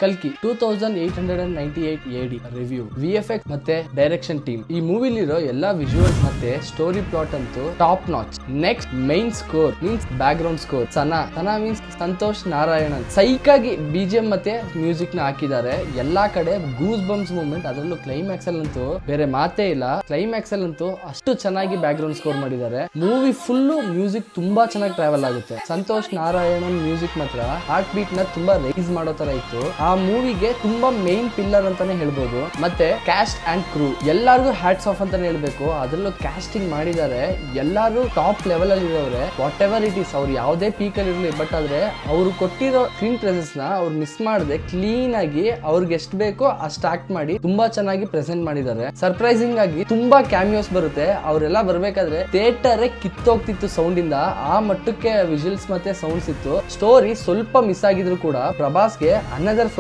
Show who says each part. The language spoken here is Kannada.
Speaker 1: ಕಲ್ಕಿ 2898 AD ರಿವ್ಯೂ, VFX ಮತ್ತೆ ಡೈರೆಕ್ಷನ್ ಟೀಮ್. ಈ ಮೂವಿಲಿರೋ ಎಲ್ಲಾ ವಿಜುವಲ್ಸ್ ಮತ್ತೆ ಸ್ಟೋರಿ ಪ್ಲಾಟ್ ಅಂತೂ top notch. Next main score means background score. Sana means Santhosh Narayanan psych ಆಗಿ BGM ಮತ್ತೆ ಮ್ಯೂಸಿಕ್ ನ ಹಾಕಿದ್ದಾರೆ. ಎಲ್ಲಾ ಕಡೆ ಗೂಸ್ ಬಂಪ್ಸ್ ಮೂವ್ಮೆಂಟ್, ಅದರಲ್ಲೂ ಕ್ಲೈಮ್ಯಾಕ್ಸ್ ಅಲ್ಲಂತೂ ಬೇರೆ ಮಾತೇ ಇಲ್ಲ. ಕ್ಲೈಮ್ಯಾಕ್ಸ್ ಅಲ್ಲಂತೂ ಅಷ್ಟು ಚೆನ್ನಾಗಿ ಬ್ಯಾಕ್ ಗ್ರೌಂಡ್ ಸ್ಕೋರ್ ಮಾಡಿದ್ದಾರೆ. ಮೂವಿ ಫುಲ್ಲು ಮ್ಯೂಸಿಕ್ ತುಂಬಾ ಚೆನ್ನಾಗಿ ಟ್ರಾವೆಲ್ ಆಗುತ್ತೆ. ಸಂತೋಷ್ ನಾರಾಯಣನ್ ಮ್ಯೂಸಿಕ್ ಮಾತ್ರ ಹಾರ್ಟ್ ಬೀಟ್ ನ ತುಂಬಾ ರೈಸ್ ಮಾಡೋ ತರ ಇತ್ತು. ಆ ಮೂವಿಗೆ ತುಂಬಾ ಮೇನ್ ಪಿಲ್ಲರ್ ಅಂತಾನೆ ಹೇಳ್ಬೋದು. ಮತ್ತೆ ಕ್ಯಾಸ್ಟ್ ಅಂಡ್ ಕ್ರೂ ಎಲ್ಲಾರ್ಗು ಹ್ಯಾಟ್ಸ್ ಆಫ್ ಅಂತಾನೆ ಹೇಳ್ಬೇಕು. ಅದರಲ್ಲೂ ಕ್ಯಾಸ್ಟಿಂಗ್ ಮಾಡಿದ್ದಾರೆ, ಎಲ್ಲಾರು ಟಾಪ್ ಲೆವೆಲ್ ಅಲ್ಲಿ ಇರೋರೆ. ವಾಟ್ ಎವರ್ ಇಟ್ ಈಸ್, ಅವ್ರು ಯಾವುದೇ ಪೀಕ್ ಅಲ್ಲಿ ಇರಲಿ, ಬಟ್ ಆದ್ರೆ ಅವ್ರು ಕೊಟ್ಟಿರೋ ಸ್ಕ್ರೀನ್ ಪ್ರೆಸೆನ್ಸ್ ನ ಅವ್ರು ಮಿಸ್ ಮಾಡದೆ ಕ್ಲೀನ್ ಆಗಿ ಅವ್ರಿಗೆ ಎಷ್ಟು ಬೇಕೋ ಅಷ್ಟು ಆಕ್ಟ್ ಮಾಡಿ ತುಂಬಾ ಚೆನ್ನಾಗಿ ಪ್ರೆಸೆಂಟ್ ಮಾಡಿದ್ದಾರೆ. ಸರ್ಪ್ರೈಸಿಂಗ್ ಆಗಿ ತುಂಬಾ ಕ್ಯಾಮಿಯೋಸ್ ಬರುತ್ತೆ. ಅವರೆಲ್ಲ ಬರ್ಬೇಕಾದ್ರೆ ಥಿಯೇಟರ್ ಕಿತ್ತೋಗ್ತಿತ್ತು ಸೌಂಡ್ ಇಂದ, ಆ ಮಟ್ಟಕ್ಕೆ ವಿಜುವಲ್ಸ್ ಮತ್ತೆ ಸೌಂಡ್ಸ್ ಇತ್ತು. ಸ್ಟೋರಿ ಸ್ವಲ್ಪ ಮಿಸ್ ಆಗಿದ್ರು ಕೂಡ ಪ್ರಭಾಸ್ಗೆ ಅನದರ್